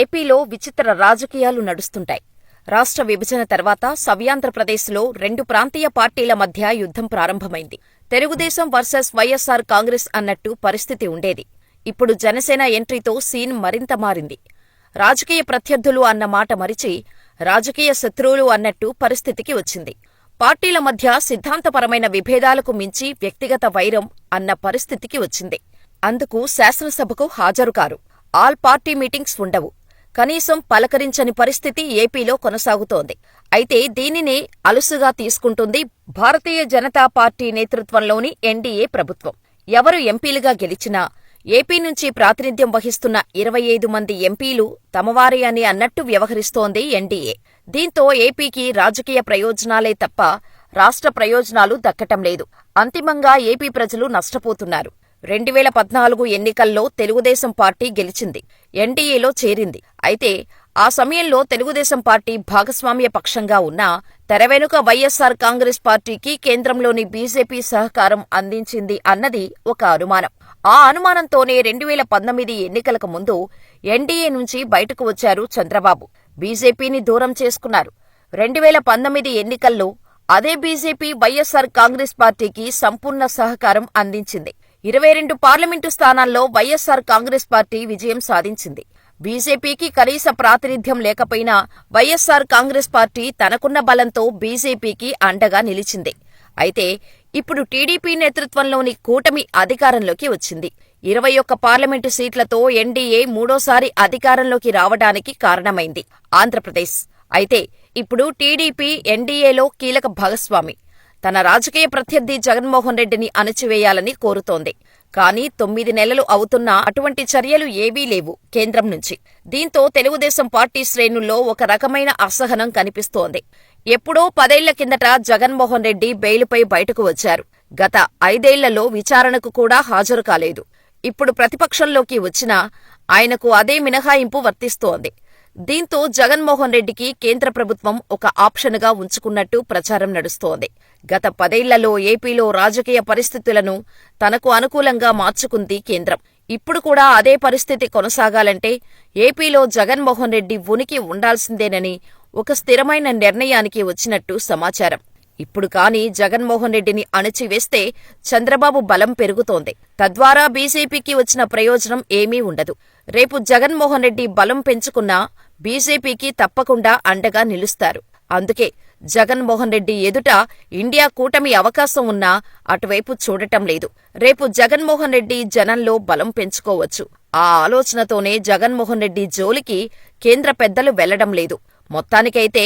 ఏపీలో విచిత్ర రాజకీయాలు నడుస్తుంటాయి. రాష్ట్ర విభజన తర్వాత సవ్యాంధ్రప్రదేశ్లో రెండు ప్రాంతీయ పార్టీల మధ్య యుద్ధం ప్రారంభమైంది. తెలుగుదేశం వర్సెస్ వైఎస్సార్ కాంగ్రెస్ అన్నట్టు పరిస్థితి ఉండేది. ఇప్పుడు జనసేన ఎంట్రీతో సీన్ మరింత మారింది. రాజకీయ ప్రత్యర్థులు అన్న మాట మరిచి రాజకీయ శత్రువులు అన్నట్టు పరిస్థితికి వచ్చింది. పార్టీల మధ్య సిద్ధాంతపరమైన విభేదాలకు మించి వ్యక్తిగత వైరం అన్న పరిస్థితికి వచ్చింది. అందుకు శాసనసభకు హాజరుకారు. ఆల్ పార్టీ మీటింగ్స్ ఉండవు. కనీసం పలకరించని పరిస్థితి ఏపీలో కొనసాగుతోంది. అయితే దీనినే అలుసుగా తీసుకుంటుంది భారతీయ జనతా పార్టీ నేతృత్వంలోని ఎన్డీఏ ప్రభుత్వం. ఎవరు ఎంపీలుగా గెలిచినా ఏపీ నుంచి ప్రాతినిధ్యం వహిస్తున్న 25 మంది ఎంపీలు తమవారే అని అన్నట్టు వ్యవహరిస్తోంది ఎన్డీఏ. దీంతో ఏపీకి రాజకీయ ప్రయోజనాలే తప్ప రాష్ట్ర ప్రయోజనాలు దక్కటం లేదు. అంతిమంగా ఏపీ ప్రజలు నష్టపోతున్నారు. 2014 ఎన్నికల్లో తెలుగుదేశం పార్టీ గెలిచింది, ఎన్డీఏలో చేరింది. అయితే ఆ సమయంలో తెలుగుదేశం పార్టీ భాగస్వామ్య పక్షంగా ఉన్నా తెరవెనుక వైఎస్సార్ కాంగ్రెస్ పార్టీకి కేంద్రంలోని బీజేపీ సహకారం అందించింది అన్నది ఒక అనుమానం. ఆ అనుమానంతోనే 2019 ఎన్నికలకు ముందు ఎన్డీఏ నుంచి బయటకు వచ్చారు చంద్రబాబు. బీజేపీని దూరం చేసుకున్నారు. 2019 ఎన్నికల్లో అదే బీజేపీ వైఎస్సార్ కాంగ్రెస్ పార్టీకి సంపూర్ణ సహకారం అందించింది. 22 పార్లమెంటు స్థానాల్లో వైఎస్సార్ కాంగ్రెస్ పార్టీ విజయం సాధించింది. బీజేపీకి కనీస ప్రాతినిధ్యం లేకపోయినా వైఎస్సార్ కాంగ్రెస్ పార్టీ తనకున్న బలంతో బీజేపీకి అండగా నిలిచింది. అయితే ఇప్పుడు టీడీపీ నేతృత్వంలోని కూటమి అధికారంలోకి వచ్చింది. 21 పార్లమెంటు సీట్లతో ఎన్డీఏ మూడోసారి అధికారంలోకి రావడానికి కారణమైంది ఆంధ్రప్రదేశ్. అయితే ఇప్పుడు టీడీపీ ఎన్డీఏలో కీలక భాగస్వామి. తన రాజకీయ ప్రత్యర్థి జగన్మోహన్ రెడ్డిని అణచివేయాలని కోరుతోంది. కానీ 9 నెలలు అవుతున్నా అటువంటి చర్యలు ఏవీ లేవు కేంద్రం నుంచి. దీంతో తెలుగుదేశం పార్టీ శ్రేణుల్లో ఒక రకమైన అసహనం కనిపిస్తోంది. ఎప్పుడో 10 ఏళ్ల కిందట జగన్మోహన్ రెడ్డి బెయిలుపై బయటకు వచ్చారు. గత 5 ఏళ్లలో విచారణకు కూడా హాజరు కాలేదు. ఇప్పుడు ప్రతిపక్షంలోకి వచ్చినా ఆయనకు అదే మినహాయింపు వర్తిస్తోంది. దీంతో జగన్మోహన్ రెడ్డికి కేంద్ర ప్రభుత్వం ఒక ఆప్షన్గా ఉంచుకున్నట్టు ప్రచారం నడుస్తోంది. గత 10 ఏళ్లలో ఏపీలో రాజకీయ పరిస్థితులను తనకు అనుకూలంగా మార్చుకుంది కేంద్రం. ఇప్పుడు కూడా అదే పరిస్థితి కొనసాగాలంటే ఏపీలో జగన్మోహన్ రెడ్డి ఉనికి ఉండాల్సిందేనని ఒక స్థిరమైన నిర్ణయానికి వచ్చినట్టు సమాచారం. ఇప్పుడు కాని జగన్మోహన్ రెడ్డిని అణచివేస్తే చంద్రబాబు బలం పెరుగుతోంది. తద్వారా బీజేపీకి వచ్చిన ప్రయోజనం ఏమీ ఉండదు. రేపు జగన్మోహన్ రెడ్డి బలం పెంచుకున్నా బీజేపీకి తప్పకుండా అండగా నిలుస్తారు. అందుకే జగన్మోహన్ రెడ్డి ఎదుట ఇండియా కూటమి అవకాశం ఉన్నా అటువైపు చూడటం లేదు. రేపు జగన్మోహన్ రెడ్డి జనంలో బలం పెంచుకోవచ్చు. ఆ ఆలోచనతోనే జగన్మోహన్ రెడ్డి జోలికి కేంద్ర పెద్దలు వెళ్లడం లేదు. మొత్తానికైతే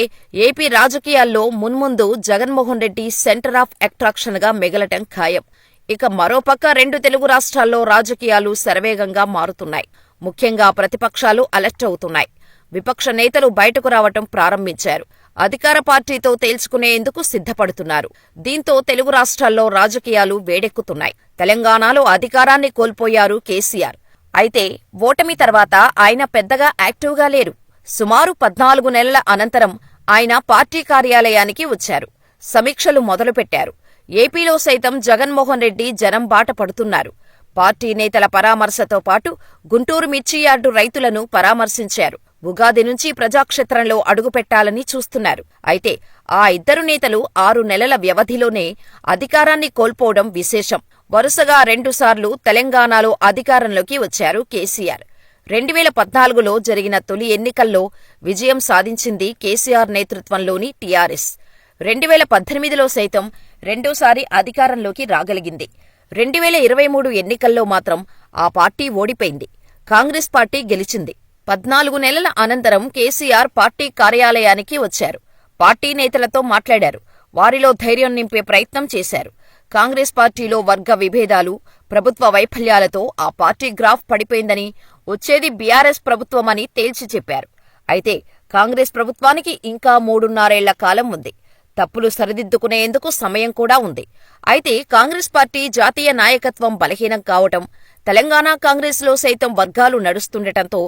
ఏపీ రాజకీయాల్లో మున్ముందు జగన్మోహన్ రెడ్డి సెంటర్ ఆఫ్ అట్రాక్షన్గా మిగలటం ఖాయం. ఇక మరోపక్క 2 తెలుగు రాష్ట్రాల్లో రాజకీయాలు శరవేగంగా మారుతున్నాయి. ముఖ్యంగా ప్రతిపక్షాలు అలర్ట్ అవుతున్నాయి. విపక్ష నేతలు బయటకు రావటం ప్రారంభించారు. అధికార పార్టీతో తేల్చుకునేందుకు సిద్ధపడుతున్నారు. దీంతో తెలుగు రాష్ట్రాల్లో రాజకీయాలు వేడెక్కుతున్నాయి. తెలంగాణలో అధికారాన్ని కోల్పోయారు కేసీఆర్. అయితే ఓటమి తర్వాత ఆయన పెద్దగా యాక్టివ్గా లేరు. సుమారు 14 నెలల అనంతరం ఆయన పార్టీ కార్యాలయానికి వచ్చారు. సమీక్షలు మొదలుపెట్టారు. ఏపీలో సైతం జగన్మోహన్ రెడ్డి జనం బాట పడుతున్నారు. పార్టీ నేతల పరామర్శతో పాటు గుంటూరు మిర్చి యార్డు రైతులను పరామర్శించారు. ఉగాది నుంచి ప్రజాక్షేత్రంలో అడుగుపెట్టాలని చూస్తున్నారు. అయితే ఆ ఇద్దరు నేతలు 6 నెలల వ్యవధిలోనే అధికారాన్ని కోల్పోవడం విశేషం. వరుసగా 2 సార్లు తెలంగాణలో అధికారంలోకి వచ్చారు కేసీఆర్. 2014లో జరిగిన తొలి ఎన్నికల్లో విజయం సాధించింది కేసీఆర్ నేతృత్వంలోని టీఆర్ఎస్. 2018లో సైతం రెండోసారి అధికారంలోకి రాగలిగింది. 2023 ఎన్నికల్లో మాత్రం ఆ పార్టీ ఓడిపోయింది. కాంగ్రెస్ పార్టీ గెలిచింది. 14 నెలల అనంతరం కేసీఆర్ పార్టీ కార్యాలయానికి వచ్చారు. పార్టీ నేతలతో మాట్లాడారు. వారిలో ధైర్యం నింపే ప్రయత్నం చేశారు. కాంగ్రెస్ పార్టీలో వర్గ విభేదాలు, ప్రభుత్వ వైఫల్యాలతో ఆ పార్టీ గ్రాఫ్ పడిపోయిందని, వచ్చేది బీఆర్ఎస్ ప్రభుత్వమని తేల్చి చెప్పారు. అయితే కాంగ్రెస్ ప్రభుత్వానికి ఇంకా 3.5 ఏళ్ల కాలం ఉంది. తప్పులు సరిదిద్దుకునేందుకు సమయం కూడా ఉంది. అయితే కాంగ్రెస్ పార్టీ జాతీయ నాయకత్వం బలహీనం కావటం, తెలంగాణ కాంగ్రెస్లో సైతం వర్గాలు నడుస్తుండటంతో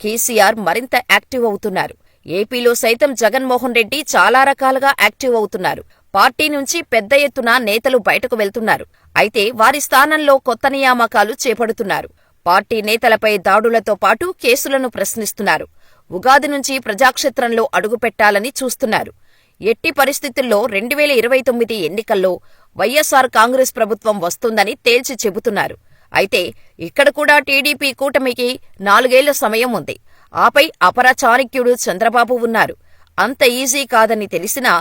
కేసీఆర్ మరింత యాక్టివ్ అవుతున్నారు. ఏపీలో సైతం జగన్మోహన్ రెడ్డి చాలా రకాలుగా యాక్టివ్ అవుతున్నారు. పార్టీ నుంచి పెద్ద ఎత్తున నేతలు బయటకు వెళ్తున్నారు. అయితే వారి స్థానంలో కొత్త నియామకాలు చేపడుతున్నారు. పార్టీ నేతలపై దాడులతో పాటు కేసులను ప్రశ్నిస్తున్నారు. ఉగాది నుంచి ప్రజాక్షేత్రంలో అడుగుపెట్టాలని చూస్తున్నారు. ఎట్టి పరిస్థితుల్లో 2029 ఎన్నికల్లో వైఎస్సార్ కాంగ్రెస్ ప్రభుత్వం వస్తుందని తేల్చి చెబుతున్నారు. అయితే ఇక్కడ కూడా టీడీపీ కూటమికి 4 ఏళ్ల సమయం ఉంది. ఆపై అపర చాణక్యుడు చంద్రబాబు ఉన్నారు. అంత ఈజీ కాదని తెలిసినా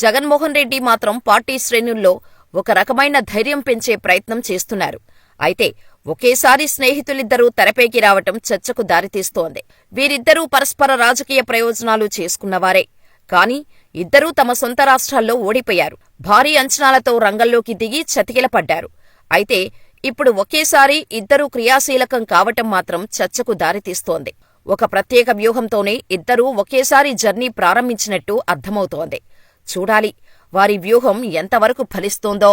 జగన్మోహన్ రెడ్డి మాత్రం పార్టీ శ్రేణుల్లో ఒక రకమైన ధైర్యం పెంచే ప్రయత్నం చేస్తున్నారు. అయితే ఒకేసారి స్నేహితులిద్దరూ తెరపైకి రావటం చర్చకు దారితీస్తోంది. వీరిద్దరూ పరస్పర రాజకీయ ప్రయోజనాలు చేసుకున్నవారే. కానీ ఇద్దరూ తమ సొంత రాష్ట్రాల్లో ఓడిపోయారు. భారీ అంచనాలతో రంగంలోకి దిగి చతికిలపడ్డారు. అయితే ఇప్పుడు ఒకేసారి ఇద్దరూ క్రియాశీలకం కావటం మాత్రం చర్చకు దారితీస్తోంది. ఒక ప్రత్యేక వ్యూహంతోనే ఇద్దరూ ఒకేసారి జర్నీ ప్రారంభించినట్టు అర్థమవుతోంది. చూడాలి వారి వ్యూహం ఎంతవరకు ఫలిస్తోందో.